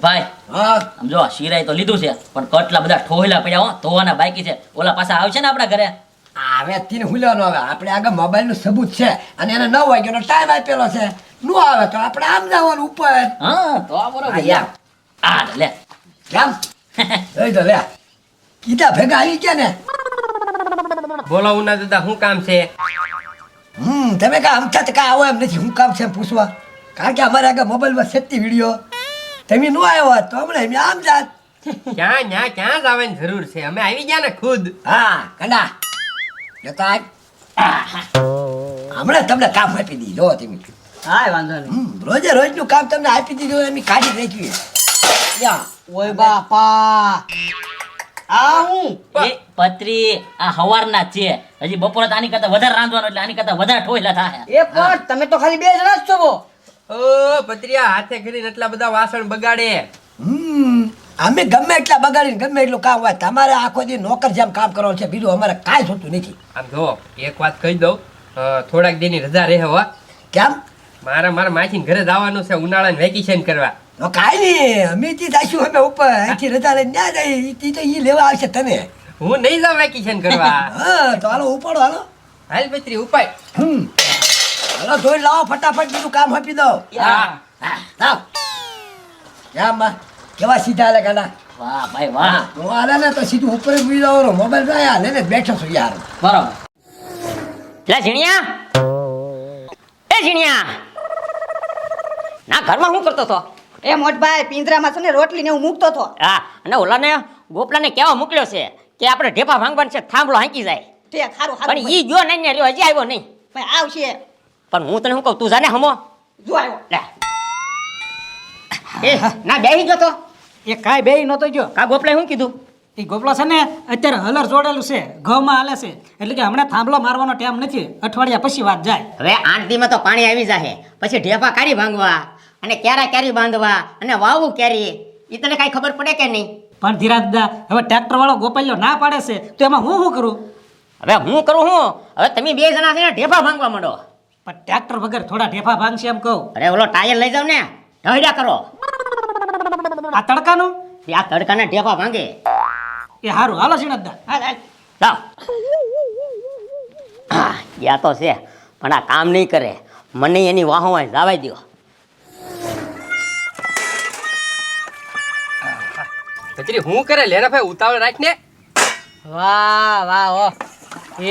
ભાઈ હા આમ જો શિરાઈ તો લીધું છે પણ કટલા બધા ઠોયલા પડ્યા હો ધોવાના બાકી છે ઓલા પાછા આવશે ને આપણા ઘરે આવે તીને હુલ્યાનો આવે આપણે આગળ મોબાઈલનું સબૂત છે અને એને 9 વાગ્યાનો ટાઈમ આપેલો છે નો આવે તો આપણે આમ જવાનું ઉપર હા તો આ બરોબર હા, યાર. આ લે કેમ લઈ તો લે કીધા ભેગા આવી ગયા ને બોલો ઉના દાદા શું કામ છે? તમે કા અમથા તો કા આવો એમ નથી હું કામ છે એમ પૂછવા કારણ કે અમારે આગળ મોબાઈલમાં સેતી વિડીયો તમે નો આવ્યો હોત તો હમણાં અમે આમ જાત ક્યાં જવાની જરૂર છે? અમે આવી ગયા ને ખુદ. હા કંડા જતા હમણાં તમને કામ આપી દીધું જો તમે હા વાંધો નહીં રોજે રોજનું કામ તમને આપી દીધું એમ કાઢી નાખ્યું યા ઓય બાપા આ હું એ પત્રી આ હવારના જ છે હજી બપોરે તો આની કરતા વધારે રાંધવાનું એટલે આની કરતા વધારે ઠોયલા થાય એ પણ તમે તો ખાલી 2 જણા જ છો ઓ પત્રિયા હાથે કરીને એટલા બધા વાસણ બગાડે. અમે ગમે એટલા બગાડીને ગમે એટલું કામ હોય તમારે આખો દી નોકર જેમ કામ કરવાનું છે બીજું અમારે કાંઈ થતું નથી આમ જો એક વાત કહી દઉં, થોડાક દિનની રજા રહે હો. કેમ મારા માસીને ઘરે જવાનું છે ઉનાળાનું વેકેશન કરવા. તો કાંઈ નહીં અમે તી જઈશું અમે ઉપર અહીંથી રજા લઈને ના જઈ તી તો ઈ લેવા આવશે તને હું નહીં જાઉં વેકેશન કરવા. હા તો હાલો ઉપાડો હાલો હાલ પત્રી ઉપાય. હાલો ધોઈ લાવો ફટાફટ બીજું કામ આપી દો હા. લાવ કેમ બા કેવા સીધા હાલે ગાડા વાહ ભાઈ વાહ હું હાલે ને તો સીધું ઉપર જ બીજો આવરો મોબાઈલ જાય લઈને બેઠો છું યાર બરોબર લે ઝીણિયા, એ ઝીણિયા, ના ઘરમાં શું કરતો હતો? એ મોટભાઈ પિંજરામાં છે ને રોટલી ને હું મૂકતો હતો. હા, અને ઓલાને ગોપલાને કેવા મોકલ્યો છે કે આપણે ઢેફા ભાંગવાનું છે, થાંભલો હાંકી જાય. ઠીક સારું પણ સારું ઈ જો નહીં ને રહ્યો, હજી આવ્યો નહીં. ભાઈ આવશે પણ હું તને શું કહું, તું જાને હમો. જો આવ્યો. લે એ ના બેહી ગયો તો એ કાંઈ બેય નહોતો ગયો કા ગોપલાએ શું કીધું? એ ગોપલા છે ને અત્યારે હલર જોડેલું છે ઘઉંમાં હાલે છે એટલે કે હમણાં થાંભલો મારવાનો ટાઈમ નથી, અઠવાડિયા પછી વાત જાય. હવે આંટીમાં તો પાણી આવી જાય, પછી ઢેફા કાઢી ભાંગવા અને ક્યારી બાંધવા અને વાવવું ક્યારી, એ તને કાંઈ ખબર પડે કે નહીં? પણ ધીરાજદા હવે ટ્રેક્ટર વાળો ગોપાલ્યો ના પાડે છે તો એમાં હું શું કરું? હવે હું કરું હું? હવે તમે 2 જણા છે ને ઢેફા ભાંગવા માંડો. પણ ટ્રેક્ટર વગર થોડા ઢેફા ભાંગશે એમ કહું. અરે ઓલો ટાયર લઈ જાવ ને, ઢહડ્યા કરો. આ તડકાનું આ તડકાના ઢેફા ભાંગે. એ સારું હાલો ઝીણકદા. હાલ હાલ લાવ. યા તો છે પણ આ કામ નહીં કરે, મને એની વાહોમાં જવા દો. પત્રી હું કરે લેરા ભાઈ ઉતાવળ રાખ ને. વાહ વાહ ઓ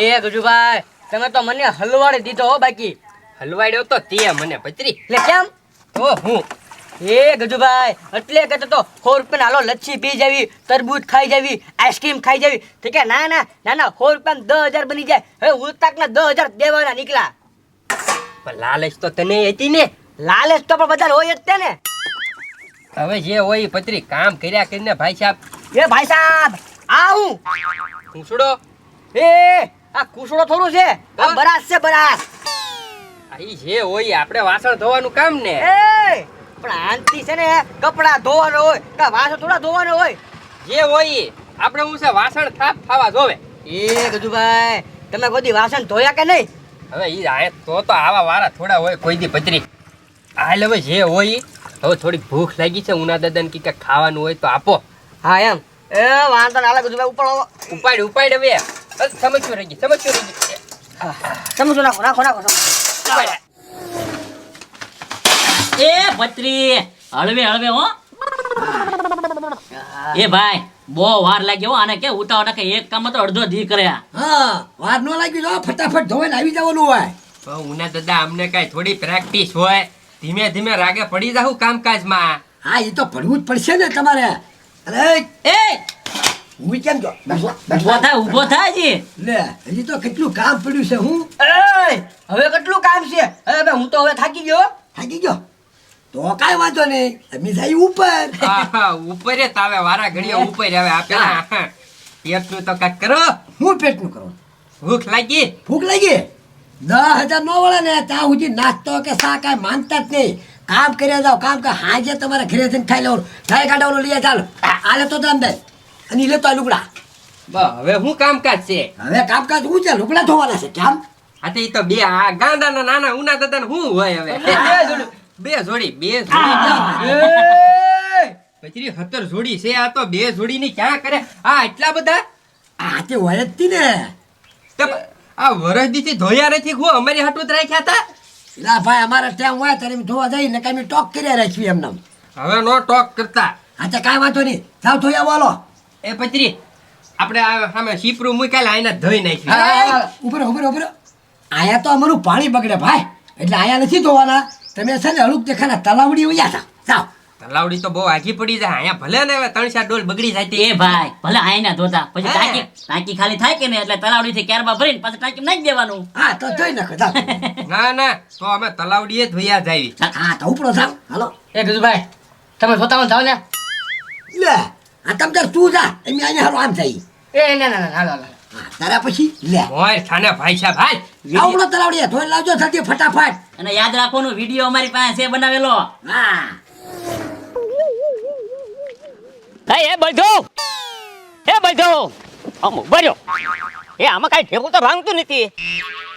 એ ગજુભાઈ તમે તો મને હલવાડી દીધો હો બાકી. હલવાડ્યો તો તે મને પત્રી. એટલે કેમ? તો હું એ ગજુભાઈ એટલે કહેતો તો 100 રૂપિયા હાલો લચ્છી પી જાવી, તરબૂચ ખાઈ જાવી, આઈસ્ક્રીમ ખાઈ જાવી. તો કે ના ના ના ના 100 રૂપિયા 10,000 બની જાય. હવે ઉતાકના 10,000 દેવાના નીકળ્યા. પણ લાલચ તો તને હતી ને. લાલચ તો પણ બધા હોય જ તે ને. હવે જે હોય ઈ પત્રી કામ કર્યા કરીને ભાઈ સાહેબ. એ ભાઈ સાહેબ આ હું છોડો. એ આ કુસડો થોડું છે, આ બરાસ છે બરાસ. આ ઈ જે હોય આપણે વાસણ ધોવાનું કામ ને. એ પણ આંતી છે ને કપડા ધોવાનો હોય કે વાસણ થોડા ધોવાનો હોય. જે હોય ઈ આપણે હું છે વાસણ થાપ ખાવા જોવે. એ ગજુભાઈ તમે કોઈ દી વાસણ ધોયા કે નહીં? હવે ઈ આ તો આવા વારા થોડા હોય કોઈ દી પત્રી. હાલ હવે જે હોય ઈ. હવે થોડીક ભૂખ લાગી છે, ઉના દાદાને કી કાંઈક ખાવાનું હોય તો આપો. હા એમ એ વાંધો ના ગજુભાઈ ઉપર ઉપાડ હવે. બસ સમજ્યો રહી ગઈ. સમજો નાખો ઉપાડ. એ પત્રી હળવે હો એ ભાઈ બહુ વાર લાગ્યો હો આને કે ઉતાવળ નાખે એક કામ તો અડધો દી કર્યા. હા વાર નો લાગી જો ફટાફટ ધોઈને આવી જવાનું હોય પણ ઉના દાદા અમને કાંઈ થોડી પ્રેક્ટિસ હોય, ધીમે ધીમે રાગે પડી જાઉં કામકાજમાં. હા એ તો ભણવું જ પડશે ને તમારે. અરે એ હું કેમ જો ઊભો થાય જી. લે હજી તો કેટલું કામ પડ્યું છે હું હવે કેટલું કામ છે? હવે હું તો હવે થાકી ગયો. થાકી ગયો તો કાંઈ વાંધો નહીં અમે જઈ ઉપર આહા, ઉપર જ આવે વારા ઘડીએ ઉપર આવે આપેલા. પેટનું તો કાંઈક કરો. હું પેટનું કરો ભૂખ લાગી. ભૂખ લાગી 10,000 નો વળે ને ત્યાં સુધી નાસ્તો કે શા કાંઈ માનતા જ નહીં. કામ કર્યા જાઓ કામ કે હાજે તમારે ઘરે જઈને ખાઈ લેવાનું ગાય કાઢવાનું લઈએ ચાલો આલે તો દામ દે અને ઈ લેતો લુગડા. હવે હું કામકાજ છે. હવે કામકાજ હું છે લુગડા ધોવાના છે કેમ? આ તો ઈ તો બે આ ગાંડાના નાના ઉના દાદા શું હોય હવે. બે જોડી. પચરી 17 જોડી છે આ તો 2 જોડીની ક્યાં કરે આ એટલા બધા આ તે હોય જ તી ને તો આ વરસ દીથી ધોયા નથી ગો અમારી હાટું જ રાખ્યા હતા ના ભાઈ અમારે ટાઈમ હોય ત્યારે એમ જોવા જઈએ ને કઈ ટોક કર્યા રાખવી એમને હવે નો ટોક કરતા હા તો કાંઈ વાંધો નહીં જાવ તો બોલો એ પચરી આપણે આ સામે સીપરું મૂકેલા આઈને ધોઈ નાખ્યું ઉપર આયા તો અમારું પાણી બગડે ભાઈ એટલે આયા નથી ધોવાના તમે છે ને હળુક દેખાના તલાવડી ઉયા હતા જાઓ તલાવડી તો બહુ આગી પડી જાય અહીંયા ભલે ને હવે 3-4 ડોલ બગડી જાય તે એ ભાઈ ભલે આયના ધોતા પછી ટાંકી ખાલી થાય કે ને એટલે તલાવડીથી ક્યારમાં ભરીને પાછું ટાંકી નાખી દેવાનું હા તો જોઈ નાખો જાઓ ના તો અમે તલાવડીએ ધોયા જાવી હા તો ઉપડો જાઓ હાલો એ ગજુભાઈ તમે જોતા જાઓ ને લે આ તમ તાર તું જા એમ અહીંયા હાલો આમ થઈ એ ના હાલો હાલો હા તારા પછી લે મોય થાને ભાઈ સાહેબ હાલ આવડો તલાવડી ધોઈ લાવજો થતી ફટાફટ અને યાદ રાખવાનું વિડીયો અમારી પાસે છે બનાવેલો હા એ બધો આમ બર્યો એ આમાં કાંઈ ઠેકું તો ભાંગતું નથી.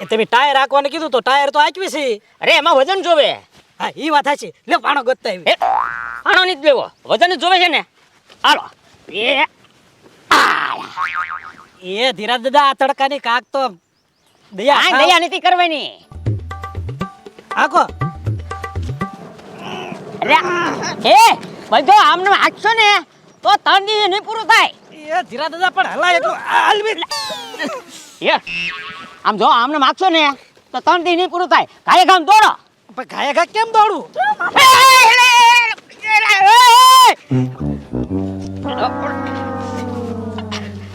એ તમે ટાયર રાખવાનું કીધું તો ટાયર તો આંકવી છે. અરે એમાં વજન જોવે. હા ઈ વાત સાચી. લે પાણો ગોતતા આવી. એ આનો નથી લેવો, વજન જ જોવે છે ને. હાલો એ ધીરા દાદા આ તડકાની કાક તો દયા આ દયા નથી કરવાની. આખો એ બધો આમને હાચશો ને તો 3 દિવસ નહીં પૂરું થાય. એ ધીરા દાદા પણ હલાય એટલું હાલવી. એ આમ જો આમને માગશો ને તો 3 દિવસ નહીં પૂરું થાય. કાય કામ દોડો. પણ ઘાયા ઘા કેમ દોડું?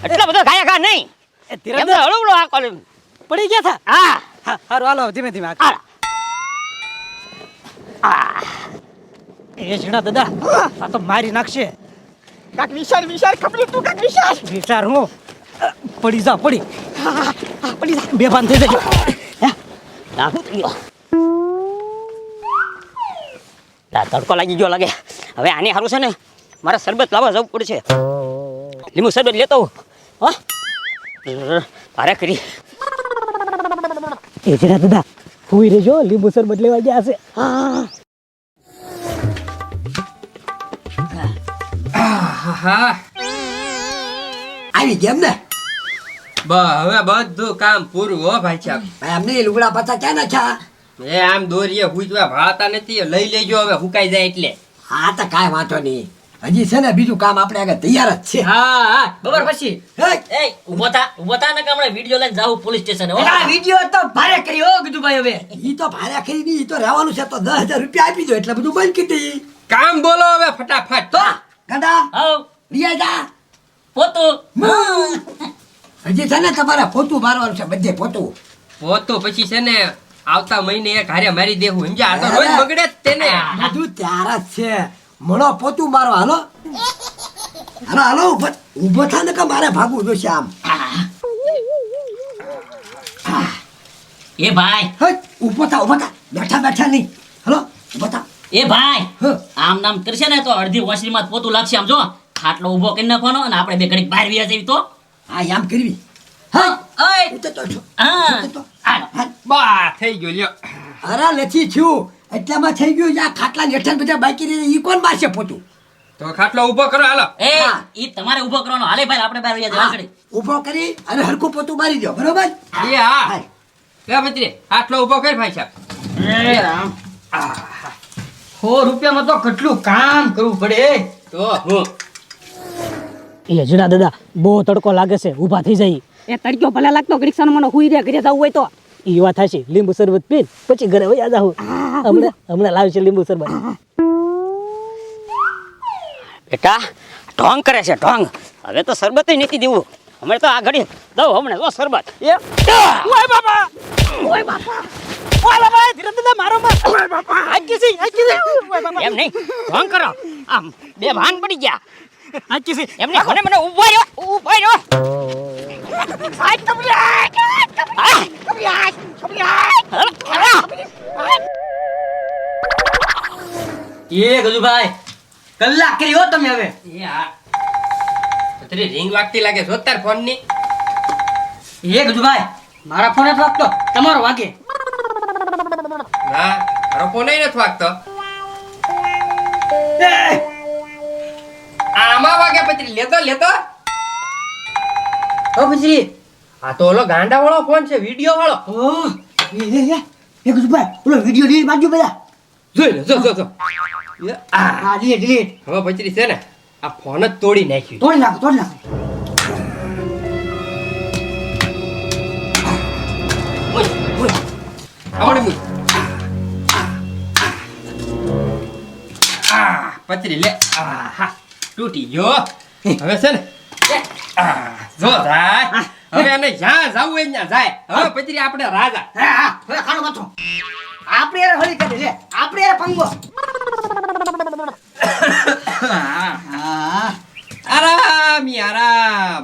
એટલો બધો ખાયા ખા નહીં. એ ધીરા એમને દાદા હળવડો આ કોલ. પડી ગયા થા. હા હા હારું હાલો ધીમે ધીમે આખો. હાલો. એ ઝીણા દાદા આ તો મારી નાખશે. કાક વિચાર ખબર તું કાક વિચાર હું પડી જા પડી જા બેભાન થઈ જજો. નાખું થઈ ગયો. તડકો લાગી ગયો લાગે. હવે આને સારું છે ને મારે શરબત લાવવા જવું પડશે. લીંબુ શરબત લેતો હું. હા ભારે કરી. એ ઝીણા દાદા હુઈ રહેજો, લીંબુ શરબત લેવા ગયા છે. હા આવી કેમ ને હવે બધું કામ પૂરું હો ભાઈ સાહેબ. ભાઈ અમને લુગડા પાછા ક્યાં નાખ્યા? એ આમ દોરીએ હુજવા ભાળતા નથી, લઈ લેજો હવે હુકાઈ જાય એટલે. હા તો કાંઈ વાંધો નહીં, હજી છે ને બીજું કામ આપણે આગળ તૈયાર જ છે. હા બરાબર પછી હે, એ ઊભો થા ને કે હમણાં વિડીયો લઈને જાવું પોલીસ સ્ટેશન આ વિડિયો તો ભારે કર્યો ગજુભાઈ. હવે ઈ તો ભાડા ખરી નહીં, ઈ તો રહેવાનું છે તો 10,000 રૂપિયા આપી દો એટલે બધું બંધ કરી દઈએ. કામ બોલો હવે ફટાફટ. તો ગાંડા આવ રિયા જા. પોતું હજી છે ને તમારે પોતું મારવાનું છે, બધે પોતું. તો પછી છે ને આવતા મહિને એક હારે મારી દેવું સમજ્યા. આ તો રોજ બગડે જ તેને. બધું ત્યાર જ છે, મળો પોતું મારવા. હાલો હાલો ઊભો થા ને કે મારે ભાગવું જોશે આમ. એ ભાઈ હે, ઊભો થા બેઠા નહીં. હાલો ઊભો થા. એ ભાઈ હ. આમ નામ કરશે ને તો અડધી ઓસરીમાં પોતું લાગશે. આમ જો ખાટલો ઊભો કરી નાખવાનો અને આપણે બે ઘડીક બહાર વ્યા જઈએ તો હા આમ કરવી. હા ઓય ઉતરતો છો. હા ઉતરતો. હાલો. હા. બા થઈ ગયો લ્યો. અરે નથી થયું, એટલામાં થઈ ગયું. આ ખાટલા હેઠળ બધા બાકી રહી ઈ કોણ મારશે પોતું? તો ખાટલો ઊભો કરો હાલો. એ હા. ઈ તમારે ઊભો કરવાનો. હાલે ભાઈ આપણે બહાર વ્યા જઈએ ઘડીક. ઊભો કરી અને હરખું પોતું મારી દો, બરોબર? એ હા હા. લે બત્રી ખાટલો ઊભો કર ભાઈ સાહેબ. 100 રૂપિયામાં તો કેટલું કામ કરવું પડે. તો હું એ ઝીણા દાદા બહુ તડકો લાગે છે, ઊભા થઈ જાય. એ તડક્યો ભલે લાગતો રિક્ષાનો મને હુઈ રે ઘરે જવું હોય તો. ઈ વાત થાય છે. લીંબુ શરબત પીને પછી ઘરે વયા જાવ. હમણાં લાવશે લીંબુ શરબત. બેટા ઢોંગ કરે છે ઢોંગ. હવે તો શરબત નથી દેવું. હમણાં તો આ ઘડી દઉં હમણાં જો શરબત. ઓય બાપા ઓય બાપા ધીરે દાદા મારો માં. ઓય બાપા આકી છે. ઓય બાપા એમ નહીં ઢોંગ કરો. આમ બે ભાન પડી ગયા. આકી છે. એમને મને ઉભો રહ્યો. એ ગજુભાઈ કલાક કરી હો તમે હવે. એ હા બત્રી રિંગ વાગતી લાગે જો તાર ફોન ની. એ ગજુભાઈ મારા ફોન જ વાગતો, તમારો વાગે. ના મારો ફોન નથી વાગતો. આમાં વાગે પતરી લેતો લેતો ઓ પતરી આ તો ઓલો ગાંડા વાળો ફોન છે વિડિયો વાળો એક ભાઈ ઓલો વિડિયો રીલ બાજુ બધા જોઈ લે જો જો આ હા ડિલીટ હવે પતરી છે ને આ ફોન જ તોડી નાખ્યું તોડી નાખો આવડે મુઈ પતરી લે હા તૂટી ગયો હવે છે ને જો જાય હવે એને જ્યાં જાવું હોય ત્યાં જાય હવે પતરી આપણે રાજા હા હવે ખાનો પાછો આપણે યાર હોળી કરી લે આપણે યાર પંગો આરામ આરામ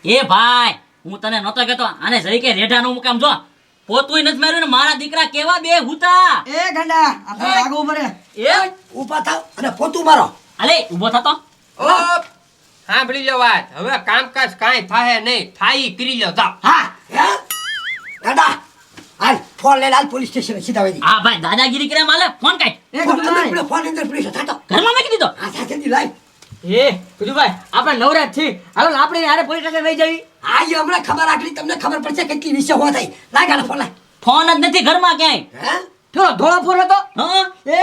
એ ભાઈ હું તને નતો કહેતો આને જઈ કે રેઢાનું મુકામ જો પોતુંય નથી માર્યું ને મારા દીકરા કેવા બે હુતા એ ગંડા આપણે આગળ ઉપર એ ઊભા થાવ અને પોતું મારો અલે ઊભો થતો ઓ સાંભળી લો વાત હવે કામકાજ કાંઈ થાય નહીં થાય ઈ કરી લો જાઓ હા હે દાદા હાલ ફોન લઈને હાલ પોલીસ સ્ટેશન સીધા વળી હા ભાઈ દાદાગીરી કરે માલે ફોન કાઢ ફોન અંદર પડ્યો, ફોન અંદર પડ્યો છે, થાતો. ઘરમાં મૂકી દીધો આ સાથેથી લાઈ. એ કુજુભાઈ આપણે નવરાત થી હાલો ને આપણે હારે પોલીસ સ્ટેશન લઈ જવી આ ઈ હમણાં ખબર આટલી તમને ખબર પડશે કેટલી વિશે હો થઈ. લાય ગાળો ફોન લાય. ફોન જ નથી ઘરમાં ક્યાંય હે? થોડો ધોળો ફોન હતો હા એ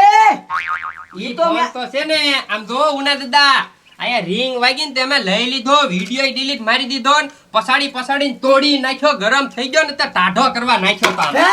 ઈ તો છે ને આમ જો ઉના દાદા આયા રિંગ વાગી ને તમે લઈ લીધો વિડિયો ડિલીટ મારી દીધો ને પસાડીને તોડી નાખ્યો ગરમ થઈ ગયો ને તો ટાઢો કરવા નાખ્યો તો આમ. હે?